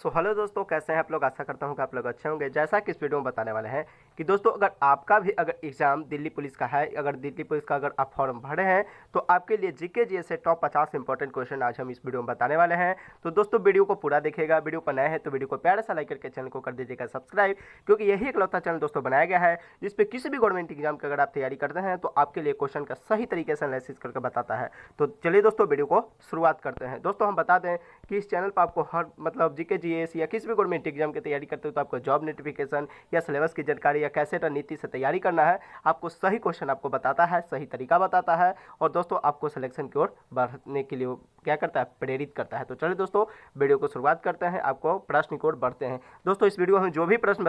So hello दोस्तों, कैसे हैं आप लोग। आशा करता हूं कि आप लोग अच्छे होंगे। जैसा कि इस वीडियो में बताने वाले हैं कि दोस्तों अगर आपका भी अगर एग्जाम दिल्ली पुलिस का है, अगर दिल्ली पुलिस का अगर आप फॉर्म भरे हैं तो आपके लिए जीके जीएस से टॉप 50 इंपॉर्टेंट क्वेश्चन आज हम इस वीडियो में बताने वाले हैं। तो दोस्तों वीडियो को पूरा देखिएगा। वीडियो पर नए हैं तो वीडियो को प्यारा सा लाइक करके चैनल को कर दीजिएगा सब्सक्राइब, क्योंकि यही इकलौता चैनल दोस्तों बनाया गया है जिस पे किसी भी गवर्नमेंट एग्जाम की अगर आप तैयारी करते हैं तो आपके लिए क्वेश्चन का सही तरीके से एनालिसिस करके बताता है। तो चलिए दोस्तों वीडियो को शुरुआत करते हैं। दोस्तों हम बता दें कि इस चैनल पर आपको हर मतलब जीके जीएस या किसी भी गवर्नमेंट एग्जाम की तैयारी करते हो तो आपको जॉब नोटिफिकेशन या सिलेबस की जानकारी या कैसे रणनीति से तैयारी करना है, आपको सही क्वेश्चन आपको बताता है, सही तरीका बताता है और दोस्तों आपको सिलेक्शन की ओर बढ़ने के लिए क्या करता है, प्रेरित करता है। तो चलिए दोस्तों वीडियो को शुरुआत करते हैं, आपको प्रश्न की ओर बढ़ते हैं। दोस्तों इस वीडियो में जो भी प्रश्न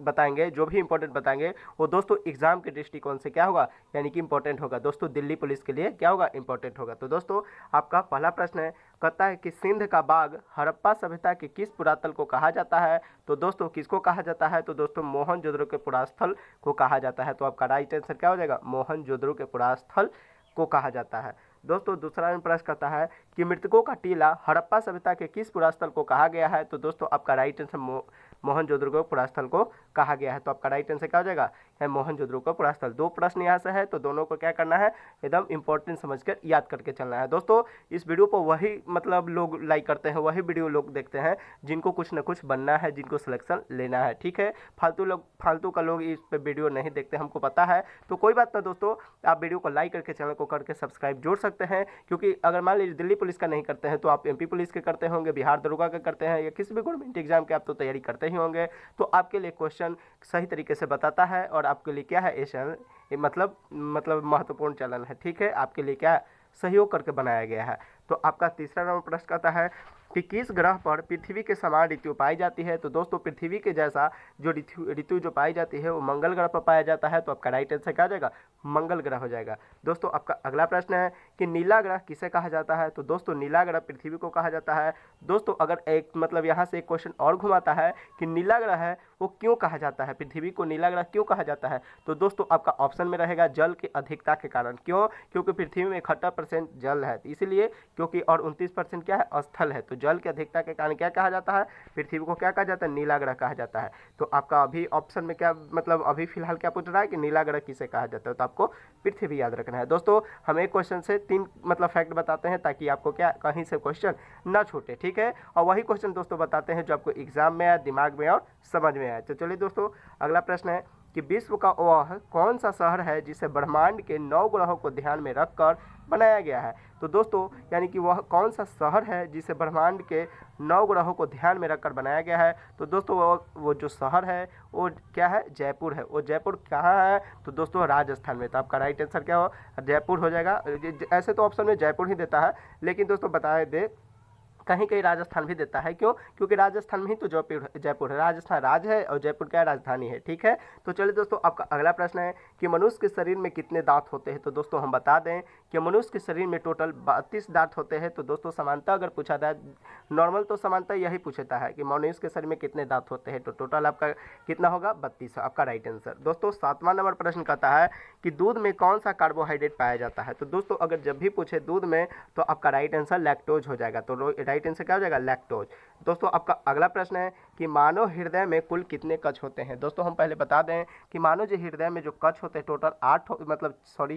बताएंगे, जो भी इंपॉर्टेंट बताएंगे वो दोस्तों एग्जाम के दृष्टिकोण से क्या होगा, यानी कि इंपॉर्टेंट होगा। दोस्तों दिल्ली पुलिस के लिए क्या होगा, इंपॉर्टेंट होगा। तो दोस्तों आपका पहला प्रश्न है, कहता है कि सिंध का बाग हड़प्पा सभ्यता के किस पुरातल को कहा जाता है। तो दोस्तों किसको कहा जाता है, तो दोस्तों मोहनजोदड़ो के पुरास्थल को कहा जाता है। तो आपका राइट आंसर क्या हो जाएगा, मोहनजोदड़ो के पुरास्थल को कहा जाता है। दोस्तों दूसरा प्रश्न करता है कि मृतकों का टीला हड़प्पा सभ्यता के किस पुरास्थल को कहा गया है। तो दोस्तों आपका राइट आंसर मोहनजोदड़ो पुरास्थल को कहा गया है। तो आपका राइट आंसर क्या हो जाएगा, है मोहनजोदड़ो का पुरास्थल। दो प्रश्न यहाँ से है तो दोनों को क्या करना है, एकदम इंपॉर्टेंट समझकर याद करके चलना है। दोस्तों इस वीडियो को वही मतलब लोग लाइक करते हैं, वही वीडियो लोग देखते हैं जिनको कुछ ना कुछ बनना है, जिनको सिलेक्शन लेना है। ठीक है, फालतू का लोग इस पे वीडियो नहीं देखते, हमको पता है। तो कोई बात ना दोस्तों, आप वीडियो को लाइक करके चैनल को करके सब्सक्राइब जोड़ सकते हैं, क्योंकि अगर मान लीजिए दिल्ली पुलिस का नहीं करते हैं तो आप एमपी पुलिस के करते होंगे, बिहार दरोगा के करते हैं या किसी भी गवर्नमेंट एग्जाम के आप तो तैयारी करते ही होंगे। तो आपके लिए क्वेश्चन सही तरीके से बताता है और आपके लिए क्या है, ये चैनल मतलब महत्वपूर्ण चैनल है। ठीक है, आपके लिए क्या सहयोग करके बनाया गया है। तो आपका तीसरा नंबर प्रश्न कहता है कि किस ग्रह पर पृथ्वी के समान ऋतु पाई जाती है। तो दोस्तों पृथ्वी के जैसा जो ऋतु जो पाई जाती है वो मंगल ग्रह पर पाया जाता है। तो आपका राइट आंसर क्या हो जाएगा, मंगल ग्रह हो जाएगा। दोस्तों आपका अगला प्रश्न है कि नीला ग्रह किसे कहा जाता है। तो दोस्तों नीला ग्रह पृथ्वी को कहा जाता है। दोस्तों अगर एक मतलब यहाँ से एक क्वेश्चन और घुमाता है कि नीला ग्रह है वो क्यों कहा जाता है, पृथ्वी को नीला ग्रह क्यों कहा जाता है। तो दोस्तों आपका ऑप्शन में रहेगा जल की अधिकता के कारण। क्यों, क्योंकि पृथ्वी में 71% जल है इसीलिए, क्योंकि और 29% क्या है, स्थल है। तो जल की अधिकता के कारण क्या कहा जाता है, पृथ्वी को क्या कहा जाता है, नीला ग्रह कहा जाता है। तो आपका अभी ऑप्शन में क्या मतलब अभी फिलहाल क्या पूछ रहा है कि नीला ग्रह किसे कहा जाता है, तो आपको पृथ्वी याद रखना है। दोस्तों हम एक क्वेश्चन से 3 मतलब फैक्ट बताते हैं ताकि आपको क्या कहीं से क्वेश्चन ना छूटे। ठीक है, और वही क्वेश्चन दोस्तों बताते हैं जो आपको एग्जाम में आए, दिमाग में और समझ में आए। तो चलिए दोस्तों अगला प्रश्न है कि विश्व का वह कौन सा शहर है जिसे ब्रह्मांड के 9 ग्रहों को ध्यान में रखकर बनाया गया है। तो दोस्तों यानी कि वह कौन सा शहर है जिसे ब्रह्मांड के 9 ग्रहों को ध्यान में रखकर बनाया गया है। तो दोस्तों वो जो शहर है वो क्या है, जयपुर है। वो जयपुर कहाँ है, तो दोस्तों राजस्थान में। तो आपका राइट आंसर क्या हो, जयपुर हो जाएगा। ऐसे तो ऑप्शन में जयपुर ही देता है, लेकिन दोस्तों बताए दे कहीं कहीं राजस्थान भी देता है। क्यों, क्योंकि राजस्थान में ही तो जयपुर है, राजस्थान राज्य है और जयपुर क्या राजधानी है। ठीक है, तो चलिए दोस्तों आपका अगला प्रश्न है कि मनुष्य के शरीर में कितने दांत होते हैं। तो दोस्तों हम बता दें कि मनुष्य के शरीर में टोटल 32 दांत होते हैं। तो दोस्तों समानता अगर पूछा जाए, नॉर्मल तो समानता यही पूछता है कि मनुष्य के शरीर में कितने दांत होते हैं, तो टोटल आपका कितना होगा, 32। आपका राइट आंसर। दोस्तों 7वां नंबर प्रश्न कहता है कि दूध में कौन सा कार्बोहाइड्रेट पाया जाता है। तो दोस्तों अगर जब भी पूछे दूध में तो आपका राइट आंसर लैक्टोज हो जाएगा। तो राइट आंसर क्या हो जाएगा, लैक्टोज। दोस्तों आपका अगला प्रश्न है कि मानव हृदय में कुल कितने कक्ष होते हैं। दोस्तों हम पहले बता दें कि मानव जो हृदय में जो कक्ष होते हैं टोटल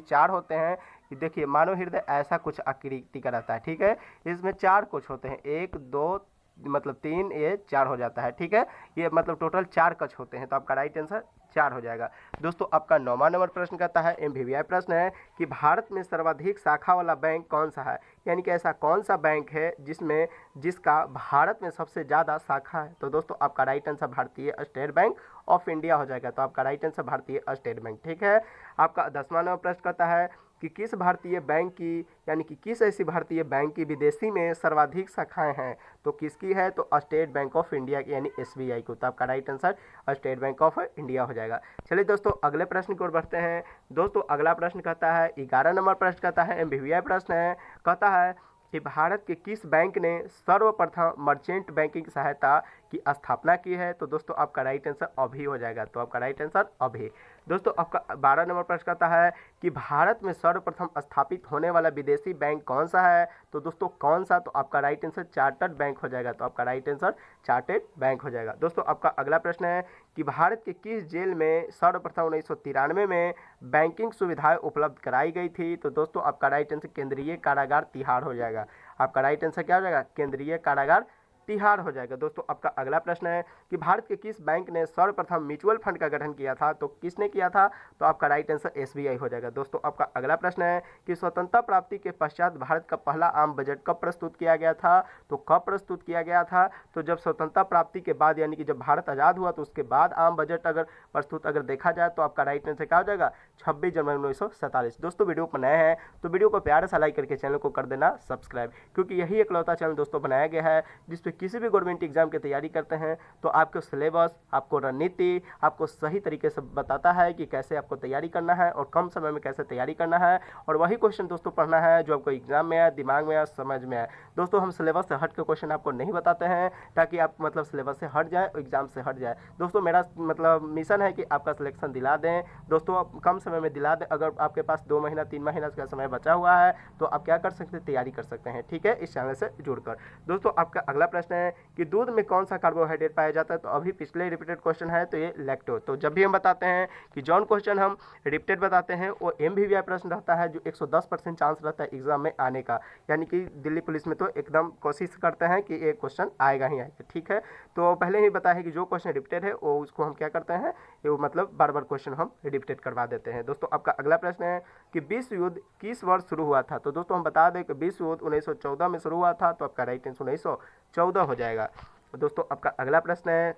4 होते हैं। देखिए मानव हृदय ऐसा कुछ आकृति का रहता है। ठीक है, इसमें 4 कक्ष होते हैं, 1 2 मतलब 3, ये 4 हो जाता है। ठीक है, ये मतलब टोटल 4 कक्ष होते हैं। तो आपका राइट आंसर 4 हो जाएगा। दोस्तों आपका 9वां नंबर प्रश्न कहता है, एमवीवीआई प्रश्न है कि भारत में सर्वाधिक शाखा वाला बैंक कौन सा है। यानी कि ऐसा कौन सा बैंक है जिसका भारत में सबसे ज़्यादा शाखा है। तो दोस्तों आपका राइट आंसर भारतीय स्टेट बैंक ऑफ इंडिया हो जाएगा। तो आपका राइट आंसर भारतीय स्टेट बैंक। ठीक है, आपका 10वां नंबर प्रश्न कहता है कि किस भारतीय बैंक की यानी कि किस ऐसी भारतीय बैंक की विदेशी में सर्वाधिक शाखाएं हैं। तो किसकी है, तो स्टेट बैंक ऑफ इंडिया की यानी एसबीआई को। तो आपका right answer state bank of India हो जाएगा। चलिए दोस्तों अगले प्रश्न की ओर बढ़ते हैं। दोस्तों अगला प्रश्न कहता है, 11 नंबर प्रश्न कहता है, एमवीवीआई प्रश्न है, कहता है कि भारत के किस बैंक ने सर्वप्रथम मर्चेंट बैंकिंग सहायता की स्थापना की है। तो दोस्तों आपका राइट आंसर अभी हो जाएगा। तो आपका राइट आंसर अभी। दोस्तों आपका 12 नंबर प्रश्न कहता है कि भारत में सर्वप्रथम स्थापित होने वाला विदेशी बैंक कौन सा है। तो दोस्तों कौन सा, तो आपका राइट आंसर चार्टर्ड बैंक हो जाएगा। तो आपका राइट आंसर चार्टर्ड बैंक हो जाएगा। दोस्तों आपका अगला प्रश्न है कि भारत के किस जेल में सर्वप्रथम 1993 में बैंकिंग सुविधाएं उपलब्ध कराई गई थी। तो दोस्तों आपका राइट आंसर केंद्रीय कारागार तिहाड़ हो जाएगा। आपका राइट आंसर क्या हो जाएगा, केंद्रीय कारागार तिहाड़ हो जाएगा। दोस्तों आपका अगला प्रश्न है कि भारत के किस बैंक ने सर्वप्रथम म्यूचुअल फंड का गठन किया था। तो किसने किया था, तो आपका राइट आंसर एसबीआई हो जाएगा। दोस्तों आपका अगला प्रश्न है कि स्वतंत्रता प्राप्ति के पश्चात भारत का पहला आम बजट कब प्रस्तुत किया गया था। तो कब प्रस्तुत किया गया था, तो जब स्वतंत्रता प्राप्ति के बाद, यानी कि जब भारत आज़ाद हुआ तो उसके बाद आम बजट अगर प्रस्तुत अगर देखा जाए तो आपका राइट आंसर क्या हो जाएगा, 26 जनवरी 1947। दोस्तों वीडियो पर नए हैं तो वीडियो को प्यार से लाइक करके चैनल को कर देना सब्सक्राइब, क्योंकि यही एकलौता चैनल दोस्तों बनाया गया है जिसपे किसी भी गवर्नमेंट एग्जाम की तैयारी करते हैं तो आपको सिलेबस, आपको रणनीति, आपको सही तरीके से बताता है कि कैसे आपको तैयारी करना है और कम समय में कैसे तैयारी करना है, और वही क्वेश्चन दोस्तों पढ़ना है जो आपको एग्जाम में आए, दिमाग में आए, समझ में आए। दोस्तों हम सिलेबस से हट के क्वेश्चन आपको नहीं बताते हैं ताकि आप मतलब सिलेबस से हट जाए, एग्जाम से हट जाए। दोस्तों मेरा मतलब मिशन है कि आपका सिलेक्शन दिला दें। दोस्तों आप कम समय में दिला दें। अगर आपके पास 2 महीना 3 महीना का समय बचा हुआ है तो आप क्या कर सकते हैं, तैयारी कर सकते हैं, ठीक है, इस चैनल से जुड़कर। दोस्तों आपका अगला प्रश्न है कि दूध में कौन सा कार्बोहाइड्रेट पाया जाता है। तो अभी पिछले रिपीटेड क्वेश्चन है तो ये लैक्टोज। तो जब भी हम बताते हैं कि जौन क्वेश्चन हम रिपीटेड बताते हैं वो MVVI प्रश्न रहता है जो 110% चांस रहता है एग्जाम में आने का, यानी कि दिल्ली पुलिस में तो एकदम कोशिश करते हैं कि ये क्वेश्चन आएगा ही आएगा, ठीक है। तो पहले ही बताया है कि जो क्वेश्चन रिपीटेड है वो उसको हम क्या करते हैं, वो मतलब बार बार क्वेश्चन हम रिपीटेड करवा देते हैं। दोस्तों आपका अगला प्रश्न है कि विश्व युद्ध किस वर्ष शुरू हुआ था। तो दोस्तों हम बता दें कि विश्व युद्ध 1914 में शुरू हुआ था। तो आपका राइट आंसर 1914 हो जाएगा। दोस्तों आपका अगला प्रश्न है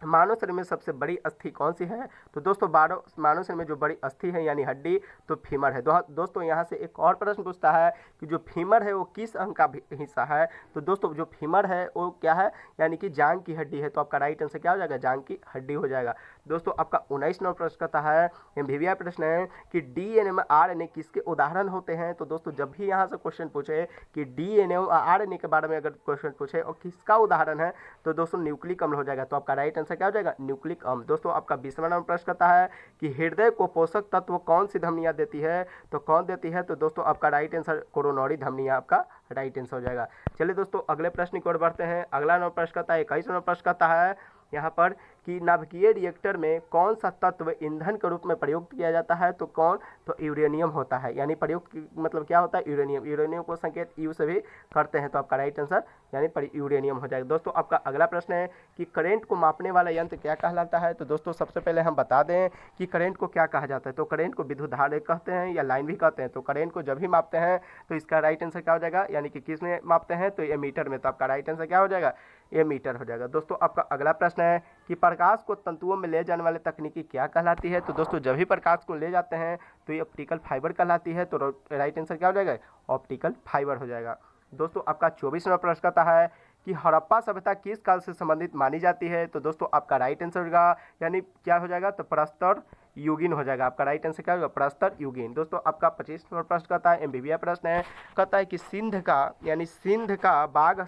मानव शरीर में सबसे बड़ी अस्थि कौन सी है। तो दोस्तों मानव शरीर में जो बड़ी अस्थि है यानी हड्डी तो फीमर है। दोस्तों यहाँ से एक और प्रश्न पूछता है कि जो फीमर है वो किस अंग का हिस्सा है। तो दोस्तों जो फीमर है वो क्या है, यानी कि जांग की हड्डी है। तो आपका राइट आंसर क्या हो जाएगा, जांग की हड्डी हो जाएगा। दोस्तों आपका 19 नंबर प्रश्न कहता है, MVVI प्रश्न है कि DNA में RNA किसके उदाहरण होते हैं। तो दोस्तों जब भी यहाँ से क्वेश्चन पूछे कि DNA और RNA के बारे में अगर क्वेश्चन पूछे और किसका उदाहरण है तो दोस्तों न्यूक्लिक अम्ल हो जाएगा। तो आपका राइट आंसर क्या हो जाएगा, न्यूक्लिक अम्ल। दोस्तों आपका 20वां नंबर प्रश्न कहता है कि हृदय को पोषक तत्व कौन सी धमनियां देती है। तो कौन देती है, तो दोस्तों आपका राइट आंसर कोरोनरी धमनियां आपका राइट आंसर हो जाएगा। चलिए दोस्तों अगले प्रश्न की ओर बढ़ते हैं। अगला नंबर प्रश्न कहता है 21वां नंबर प्रश्न कहता है यहाँ पर कि नाभिकीय रिएक्टर में कौन सा तत्व ईंधन के रूप में प्रयुक्त किया जाता है। तो कौन, तो यूरेनियम होता है, यानी प्रयुक्त मतलब क्या होता है, यूरेनियम। यूरेनियम को संकेत यू से भी करते हैं। तो आपका राइट आंसर यानी यूरेनियम हो जाएगा। दोस्तों आपका अगला प्रश्न है कि करंट को मापने वाला यंत्र क्या कहलाता है। तो दोस्तों सबसे पहले हम बता दें कि करंट को क्या कहा जाता है। तो करंट को विद्युत धारा कहते हैं या लाइन भी कहते हैं। तो करंट को जब भी मापते हैं तो इसका राइट आंसर क्या हो जाएगा, यानी कि किस में मापते हैं, तो ये मीटर में। तो आपका राइट आंसर क्या हो जाएगा, ये मीटर हो जाएगा। दोस्तों आपका अगला प्रश्न है कि प्रकाश को तंतुओं में ले जाने वाली तकनीकी क्या कहलाती है। तो दोस्तों जब भी प्रकाश को ले जाते हैं तो ये ऑप्टिकल फाइबर कहलाती है। तो राइट आंसर क्या हो जाएगा, ऑप्टिकल फाइबर हो जाएगा। दोस्तों आपका 24वां प्रश्न कहता है कि हड़प्पा सभ्यता किस काल से संबंधित मानी जाती है। तो दोस्तों आपका राइट आंसर होगा यानी क्या हो जाएगा, तो प्रस्तर युगीन हो जाएगा। आपका राइट आंसर क्या होगा, प्रस्तर युगीन। दोस्तों आपका 25वां प्रश्न कहता है, MVVI प्रश्न है, कहता है कि सिंध का यानी सिंध का बाघ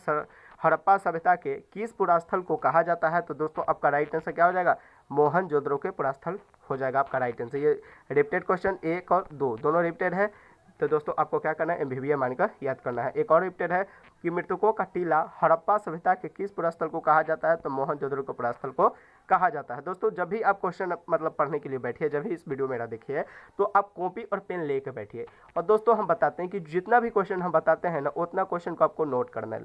हड़प्पा सभ्यता के किस पुरास्थल को कहा जाता है। तो दोस्तों आपका राइट आंसर क्या हो जाएगा, मोहनजोदड़ो के पुरास्थल हो जाएगा आपका राइट आंसर। ये रिपीटेड क्वेश्चन 1 और 2 दोनों रिपीटेड है। तो दोस्तों आपको क्या करना है, MVVI मानकर याद करना है। एक और रिपीटेड है कि मृतकों का टीला हड़प्पा सभ्यता के किस पुरास्थल को कहा जाता है। तो मोहनजोदड़ो के पुरास्थल को कहा जाता है। दोस्तों जब भी आप क्वेश्चन मतलब पढ़ने के लिए बैठिए, जब भी इस वीडियो मेरा देखिए तो आप कॉपी और पेन लेकर बैठिए। और दोस्तों हम बताते हैं कि जितना भी क्वेश्चन हम बताते हैं ना उतना क्वेश्चन को आपको नोट करना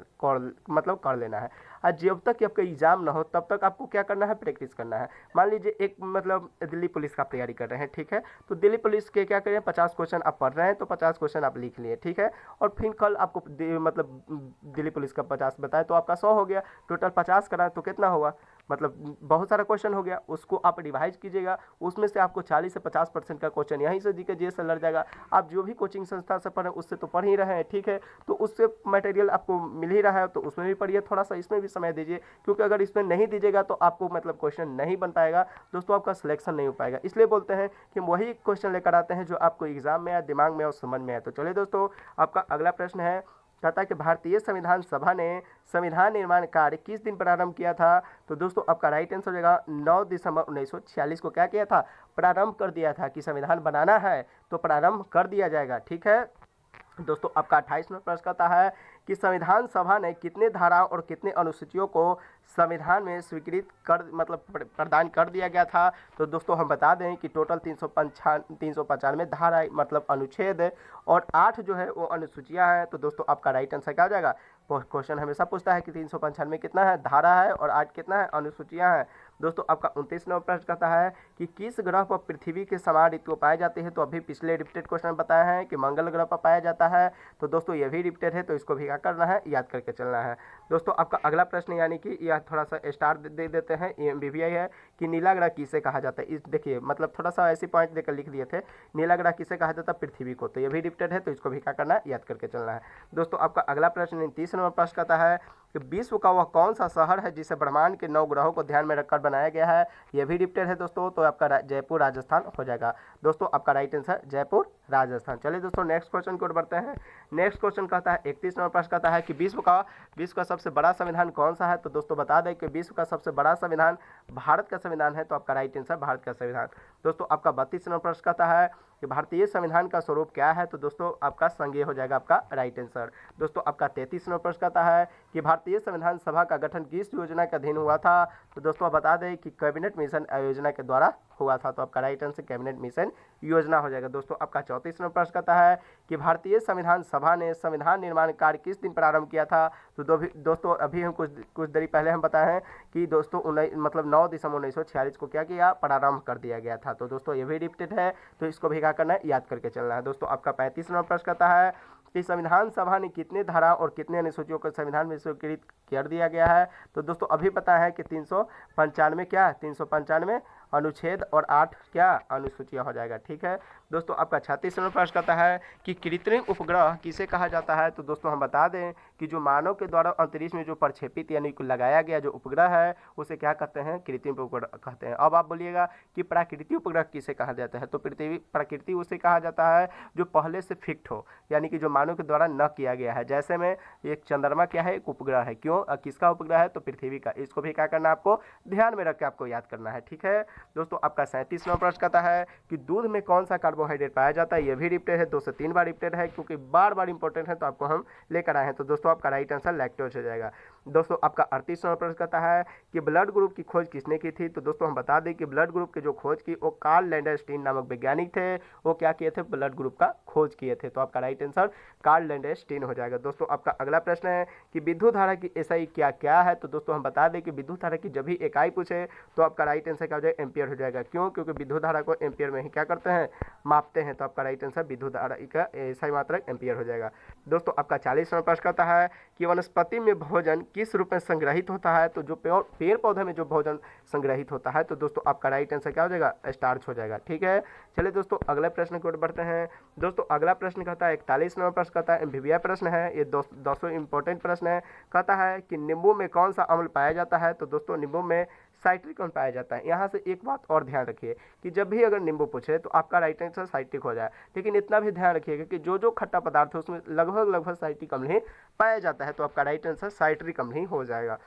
मतलब कर लेना है। और जब तक आपका एग्जाम ना हो तब तक आपको क्या करना है, प्रैक्टिस करना है। मान लीजिए एक मतलब दिल्ली पुलिस का तैयारी कर रहे हैं, ठीक है, तो दिल्ली पुलिस के क्या करें 50 क्वेश्चन आप पढ़ रहे हैं तो 50 क्वेश्चन आप लिख लिए, ठीक है, और फिर कल आपको मतलब दिल्ली पुलिस का 50 बताए तो आपका 100 हो गया। टोटल 50 करा तो कितना होगा, मतलब बहुत सारा क्वेश्चन हो गया। उसको आप रिवाइज कीजिएगा, उसमें से आपको 40 से 50% का क्वेश्चन यहीं से जीके जी से लड़ जाएगा। आप जो भी कोचिंग संस्था से पढ़ें उससे तो पढ़ ही रहे हैं, ठीक है, तो उससे मटेरियल आपको मिल ही रहा है तो उसमें भी पढ़िए, थोड़ा सा इसमें भी समय दीजिए, क्योंकि अगर इसमें नहीं दीजिएगा तो आपको मतलब क्वेश्चन नहीं बन पाएगा दोस्तों, आपका सिलेक्शन नहीं हो पाएगा। इसलिए बोलते हैं कि वही क्वेश्चन लेकर आते हैं जो आपको एग्जाम में या दिमाग में और समझ में आए। तो चलिए दोस्तों आपका अगला प्रश्न है कहता है कि भारतीय संविधान सभा ने संविधान निर्माण कार्य किस दिन प्रारंभ किया था? तो दोस्तों आपका राइट आंसर हो जाएगा 9 दिसंबर 1946 को क्या किया था? प्रारंभ कर दिया था कि संविधान बनाना है तो प्रारंभ कर दिया जाएगा। ठीक है दोस्तों, आपका 28वां प्रश्न कहता है कि संविधान सभा ने कितने धाराओं और कितने अनुसूचियों को संविधान में स्वीकृत कर मतलब प्रदान कर दिया गया था? तो दोस्तों हम बता दें कि टोटल 395 धारा मतलब अनुच्छेद और 8 जो है वो अनुसूचियां हैं। तो दोस्तों आपका राइट आंसर क्या हो जाएगा? क्वेश्चन हमेशा पूछता है कि 395 कितना है धारा है और 8 कितना है अनुसूचियां हैं। दोस्तों आपका 29वां प्रश्न कहता है कि किस ग्रह पर पृथ्वी के समान ऋतु पाए जाते हैं? तो अभी पिछले रिपीटेड क्वेश्चन बताया है कि मंगल ग्रह पर पाया जाता है। तो दोस्तों ये भी रिपीटेड है, तो इसको भी क्या करना है? याद करके चलना है। दोस्तों आपका अगला प्रश्न यानी कि यह थोड़ा सा स्टार दे देते हैं, MBBI है कि नीला ग्रह किसे कहा जाता है? इस देखिए मतलब थोड़ा सा ऐसी पॉइंट देकर लिख दिए थे, नीला ग्रह किसे कहा जाता है? पृथ्वी को। तो ये भी रिपीटेड है, तो इसको भी क्या करना है? याद करके चलना है। दोस्तों आपका अगला प्रश्न 30वां प्रश्न कहता है कि विश्व का वह कौन सा शहर है जिसे ब्रह्मांड के 9 ग्रहों को ध्यान में रखकर बनाया गया है? यह भी रिपीटेड है दोस्तों, तो आपका जयपुर राजस्थान हो जाएगा। दोस्तों आपका राइट आंसर जयपुर राजस्थान। चलिए दोस्तों नेक्स्ट क्वेश्चन की ओर बढ़ते हैं। नेक्स्ट क्वेश्चन कहता है 31वां प्रश्न कहता है कि विश्व का सबसे बड़ा संविधान कौन सा है? तो दोस्तों बता दें कि विश्व का सबसे बड़ा संविधान भारत का संविधान है। तो आपका राइट आंसर भारत का संविधान। दोस्तों आपका 32वां प्रश्न कहता है कि भारतीय संविधान का स्वरूप क्या है? तो दोस्तों आपका संघीय हो जाएगा आपका राइट आंसर। दोस्तों आपका 33वां प्रश्न कहता है कि भारतीय संविधान सभा का गठन किस योजना के अधीन हुआ था? तो दोस्तों बता दें कि कैबिनेट मिशन योजना के द्वारा हुआ था। तो आपका राइट आंसर कैबिनेट मिशन योजना हो जाएगा। दोस्तों आपका 34वां प्रश्न कहता है कि भारतीय संविधान सभा ने संविधान निर्माण कार्य किस दिन प्रारंभ किया था? तो दोस्तों अभी हम कुछ देरी पहले हम बताए हैं कि दोस्तों 9 दिसंबर 1946 को क्या किया? प्रारंभ कर दिया गया था। तो दोस्तों ये भी रिपीटेड है, तो इसको भी क्या करना है? याद करके चलना है। दोस्तों आपका 35वां प्रश्न कहता है कि संविधान सभा ने कितने धारा और कितने अनुसूचियों को संविधान में स्वीकृत कर दिया गया है? तो दोस्तों अभी पता है कि 395 अनुच्छेद और 8 क्या? अनुसूचियां हो जाएगा। ठीक है दोस्तों आपका 36वां प्रश्न कहता है कि कृत्रिम उपग्रह किसे कहा जाता है? तो दोस्तों हम बता दें कि जो मानव के द्वारा अंतरिक्ष में जो प्रक्षेपित यानी कि लगाया गया जो उपग्रह है उसे क्या कहते हैं? कृत्रिम उपग्रह कहते हैं। अब आप बोलिएगा कि प्राकृतिक उपग्रह किसे कहा जाता है? तो प्रकृति उसे कहा जाता है जो पहले से फिक्ट हो, यानी कि जो मानव के द्वारा न किया गया है। जैसे में एक चंद्रमा क्या है? एक उपग्रह है। क्यों? किसका उपग्रह है? तो पृथ्वी का। इसको भी क्या करना है? आपको ध्यान में रख के आपको याद करना है। ठीक है दोस्तों आपका 37वां प्रश्न कहता है कि दूध में कौन सा कार्बोहाइड्रेट पाया जाता है? यह भी रिपीटेड है, 2 से 3 बार रिपीटेड है, क्योंकि बार बार इंपॉर्टेंट है तो आपको हम लेकर आए हैं। तो दोस्तों आपका राइट आंसर लैक्टोज हो जाएगा। दोस्तों आपका 38वां प्रश्न कहता है कि ब्लड ग्रुप की खोज किसने की थी? तो दोस्तों हम बता दें कि ब्लड ग्रुप की जो खोज की वो कार्ल लैंडरस्टीन नामक वैज्ञानिक थे। वो क्या किए थे? ब्लड ग्रुप का खोज किए थे। तो आपका राइट आंसर कार्ल लैंडरस्टीन हो जाएगा। दोस्तों आपका अगला प्रश्न है कि विद्युत धारा की एसआई क्या क्या है? तो दोस्तों हम बता दें कि विद्युत धारा की जब भी इकाई पूछे तो आपका राइट आंसर क्या हो जाएगा? एम्पियर हो जाएगा। क्यों? क्योंकि विद्युत धारा को एम्पियर में ही क्या करते हैं? मापते हैं। तो आपका राइट आंसर विद्युत धारा का एसआई मात्रक एम्पियर हो जाएगा। दोस्तों आपका 40वां प्रश्न कहता है कि वनस्पति में भोजन किस रूप में संग्रहित होता है? तो जो पेड़ पौधे में जो भोजन संग्रहित होता है तो दोस्तों आपका राइट आंसर क्या हो जाएगा? स्टार्च हो जाएगा। ठीक है चलिए दोस्तों अगले प्रश्न की ओर बढ़ते हैं। दोस्तों अगला प्रश्न कहता है 41वां प्रश्न कहता है MBBI प्रश्न है, ये 200 इंपॉर्टेंट प्रश्न है। कहता है कि नींबू में कौन सा अम्ल पाया जाता है? तो दोस्तों नींबू में साइट्रिक अम्ल पाया जाता है। यहाँ से एक बात और ध्यान रखिए कि जब भी अगर नींबू पूछे तो आपका राइट आंसर साइट्रिक हो जाए, लेकिन इतना भी ध्यान रखिएगा कि जो खट्टा पदार्थ है उसमें लगभग साइट्रिक अम्ल ही पाया जाता है। तो आपका राइट आंसर साइट्रिक अम्ल ही हो जाएगा।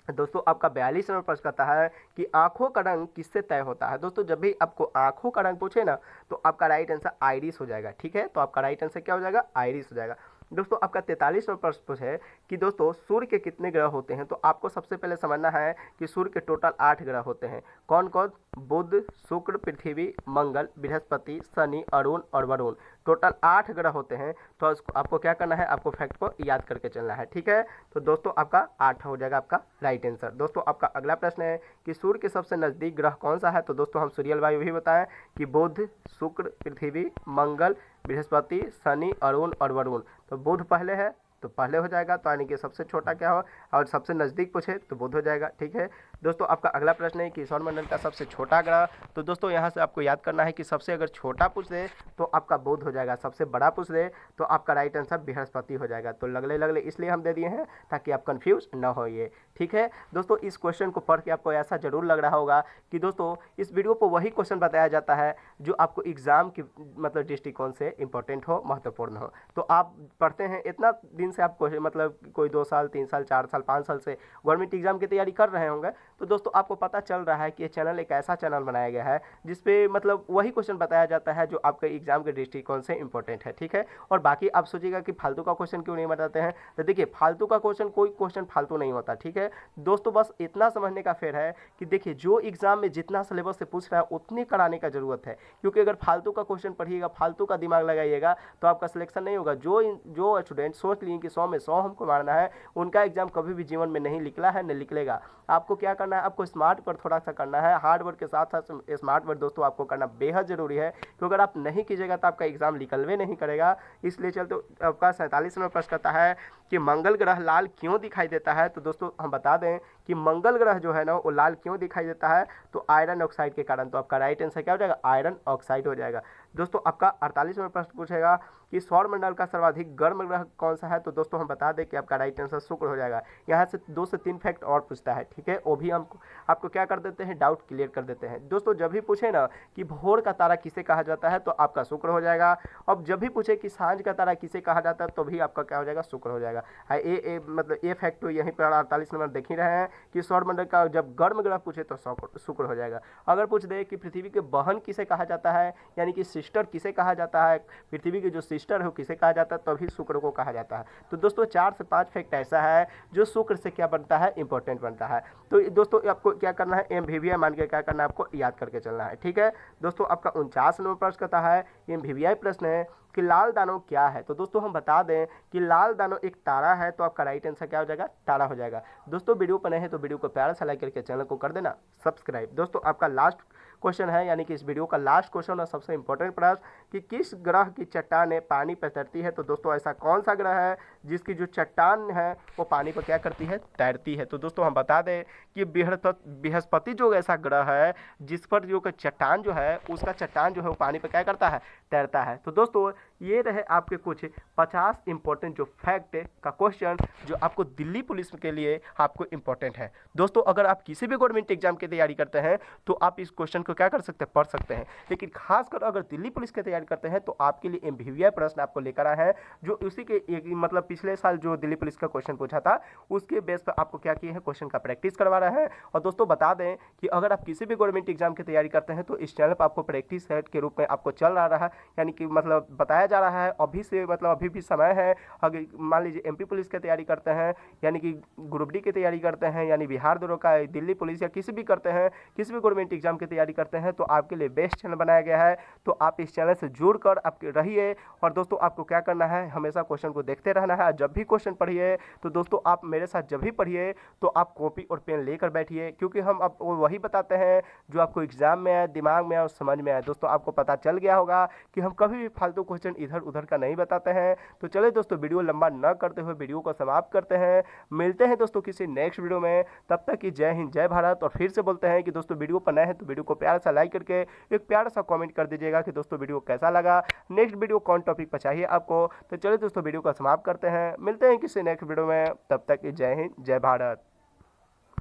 दोस्तों आपका 42वां प्रश्न कहता है कि आंखों का रंग किससे तय होता है? दोस्तों जब भी आपको आंखों का रंग पूछे ना तो आपका राइट आंसर आइरिस हो जाएगा। ठीक है तो आपका राइट आंसर क्या हो जाएगा? आइरिस हो जाएगा। दोस्तों आपका 43वां प्रश्न पूछे कि दोस्तों सूर्य के कितने ग्रह होते हैं? तो आपको सबसे पहले समझना है कि सूर्य के टोटल 8 ग्रह होते हैं। कौन कौन? बुध, शुक्र, पृथ्वी, मंगल, बृहस्पति, शनि, अरुण और वरुण। टोटल 8 ग्रह होते हैं। तो आपको क्या करना है? आपको फैक्ट को याद करके चलना है। ठीक है तो दोस्तों आपका 8 हो जाएगा आपका राइट आंसर। दोस्तों आपका अगला प्रश्न है कि सूर्य के सबसे नजदीक ग्रह कौन सा है? तो दोस्तों हम सूर्य वायु भी बताएं कि बुध, शुक्र, पृथ्वी, मंगल, बृहस्पति, शनि, अरुण और वरुण। तो बुध पहले है तो पहले हो जाएगा, तो यानी कि सबसे छोटा क्या हो और सबसे नज़दीक पूछे तो बुध हो जाएगा। ठीक है दोस्तों आपका अगला प्रश्न है कि सौरमंडल का सबसे छोटा ग्रह। तो दोस्तों यहाँ से आपको याद करना है कि सबसे अगर छोटा पूछ दे तो आपका बुध हो जाएगा, सबसे बड़ा पूछ दे तो आपका राइट आंसर बृहस्पति हो जाएगा। तो लगले लगले इसलिए हम दे दिए हैं ताकि आप कंफ्यूज न होइए, ठीक है। दोस्तों इस क्वेश्चन को पढ़ के आपको ऐसा जरूर लग रहा होगा कि दोस्तों इस वीडियो पर वही क्वेश्चन बताया जाता है जो आपको एग्जाम की मतलब दृष्टिकोण से इंपॉर्टेंट हो, महत्वपूर्ण हो। तो आप पढ़ते हैं इतना दिन से, आप मतलब कोई 2 साल 3 साल 4 साल 5 साल से गवर्नमेंट एग्जाम की तैयारी कर रहे होंगे, तो दोस्तों आपको पता चल रहा है कि ये चैनल एक ऐसा चैनल बनाया गया है जिसपे मतलब वही क्वेश्चन बताया जाता है जो आपके एग्जाम के दृष्टिकोण से इंपॉर्टेंट है, ठीक है। और बाकी आप सोचिएगा कि फालतू का क्वेश्चन क्यों नहीं बताते हैं, तो देखिए फालतू का क्वेश्चन, कोई क्वेश्चन फालतू नहीं होता, ठीक है दोस्तों। बस इतना समझने का फेर है कि देखिए जो एग्जाम में जितना सिलेबस से पूछ रहा है उतनी कराने का जरूरत है, क्योंकि अगर फालतू का क्वेश्चन पढ़िएगा, फालतू का दिमाग लगाइएगा तो आपका सिलेक्शन नहीं होगा। जो स्टूडेंट सोच लिए कि 100 में 100 हमको मारना है, उनका एग्जाम कभी भी जीवन में नहीं निकला है, न निकलेगा। आपको क्या करना है, आपको स्मार्ट वर्क थोड़ा सा करना है, हार्ड वर्क के साथ साथ स्मार्ट वर्क दोस्तों आपको करना बेहद जरूरी है, क्योंकि अगर आप नहीं कीजिएगा तो आपका एग्जाम निकलवे नहीं करेगा। इसलिए चलते आपका 47 नंबर प्रश्न करता है कि मंगल ग्रह लाल क्यों दिखाई देता है। तो दोस्तों हम बता दें कि मंगल ग्रह जो है ना वो लाल क्यों दिखाई देता है, तो आयरन ऑक्साइड के कारण। तो आपका राइट आंसर क्या हो जाएगा, आयरन ऑक्साइड हो जाएगा। दोस्तों आपका 48 नंबर प्रश्न पूछेगा कि सौरमंडल का सर्वाधिक गर्म ग्रह कौन सा है। तो दोस्तों हम बता दें कि आपका राइट आंसर शुक्र हो जाएगा। यहाँ से 2 से 3 फैक्ट और पूछता है, ठीक है, वो भी हम आपको क्या कर देते हैं, डाउट क्लियर कर देते हैं। दोस्तों जब भी पूछे ना कि भोर का तारा किसे कहा जाता है, तो आपका शुक्र हो जाएगा। अब जब भी पूछे कि सांझ का तारा किसे कहा जाता है, तो भी आपका क्या हो जाएगा, शुक्र हो जाएगा। मतलब ये फैक्ट तो यहीं पर 48 नंबर देख ही रहे हैं कि सौरमंडल का जब गर्म ग्रह पूछे तो शुक्र हो जाएगा। अगर पूछ दे कि पृथ्वी के बहन किसे कहा जाता है, यानी कि सिस्टर किसे कहा जाता है, पृथ्वी की जो सिस्टर है वो किसे कहा जाता है, तभी शुक्र को कहा जाता है। तो दोस्तों 4 से 5 फैक्ट ऐसा है जो शुक्र से क्या बनता है, इंपॉर्टेंट बनता है। तो दोस्तों आपको क्या करना है, एमवीवीआई मान के क्या करना है, आपको याद करके चलना है, ठीक है। दोस्तों आपका 49 नंबर प्रश्न करता है, एमवीवीआई प्रश्न है कि लाल दानव क्या है। तो दोस्तों हम बता दें कि लाल दानव एक तारा है। तो आपका राइट आंसर क्या हो जाएगा, तारा हो जाएगा। दोस्तों वीडियो पर नए हैं तो वीडियो को प्यार से लाइक करके चैनल को कर देना सब्सक्राइब। दोस्तों आपका लास्ट क्वेश्चन है, यानी कि इस वीडियो का लास्ट क्वेश्चन और सबसे इंपॉर्टेंट प्रश्न कि किस ग्रह की चट्टानें पानी पर तैरती है। तो दोस्तों ऐसा कौन सा ग्रह है जिसकी जो चट्टान है वो पानी पर क्या करती है, तैरती है। तो दोस्तों हम बता दें कि बृहस्पति जो ऐसा ग्रह है जिस पर जो चट्टान जो है, उसका चट्टान जो है वो पानी पर क्या करता है, तैरता है। तो दोस्तों ये रहे आपके कुछ 50 इंपॉर्टेंट जो फैक्ट का क्वेश्चन जो आपको दिल्ली पुलिस के लिए आपको इंपॉर्टेंट है। दोस्तों अगर आप किसी भी गवर्नमेंट एग्जाम की तैयारी करते हैं तो आप इस क्वेश्चन को क्या कर सकते हैं, पढ़ सकते हैं। लेकिन खासकर अगर दिल्ली पुलिस की तैयारी करते हैं तो आपके लिए एमवीवीआई प्रश्न आपको लेकर आए हैं, जो उसी के मतलब पिछले साल जो दिल्ली पुलिस का क्वेश्चन पूछा था उसके बेस पर आपको क्या किए हैं, क्वेश्चन का प्रैक्टिस करवा रहे हैं। और दोस्तों बता दें कि अगर आप किसी भी गवर्नमेंट एग्जाम की तैयारी करते हैं तो इस चैनल पर आपको प्रैक्टिस सेट के रूप में आपको चल रहा है, यानी कि मतलब बताया जा रहा है अभी से, मतलब अभी भी समय है। अगर मान लीजिए एमपी पुलिस की तैयारी करते हैं, यानी कि ग्रुप डी की तैयारी करते हैं, यानी बिहार दरोगा, दिल्ली पुलिस या किसी भी करते हैं, किसी भी गवर्नमेंट एग्जाम की तैयारी करते हैं, तो आपके लिए बेस्ट चैनल बनाया गया है। तो आप इस चैनल से जुड़कर आपके रहिए। और दोस्तों आपको क्या करना है, हमेशा क्वेश्चन को देखते रहना है। जब भी क्वेश्चन पढ़िए तो दोस्तों आप मेरे साथ जब भी पढ़िए तो आप कॉपी और पेन लेकर बैठिए, क्योंकि हम आपको वही बताते हैं जो आपको एग्जाम में आए, दिमाग में आए और समझ में आए। दोस्तों आपको पता चल गया होगा कि हम कभी भी फालतू क्वेश्चन इधर उधर का नहीं बताते हैं। तो चलिए दोस्तों वीडियो लंबा न करते हुए वीडियो को समाप्त करते हैं। मिलते हैं दोस्तों किसी नेक्स्ट वीडियो में, तब तक की जय हिंद जय भारत। और फिर से बोलते हैं कि दोस्तों वीडियो पर नए हैं तो वीडियो को प्यार सा लाइक करके एक प्यारा सा कमेंट कर दीजिएगा कि दोस्तों वीडियो कैसा लगा, नेक्स्ट वीडियो कौन टॉपिक पर चाहिए आपको। तो चलिए दोस्तों वीडियो को समाप्त करते हैं, मिलते हैं किसी नेक्स्ट वीडियो में, तब तक की जय हिंद जय भारत।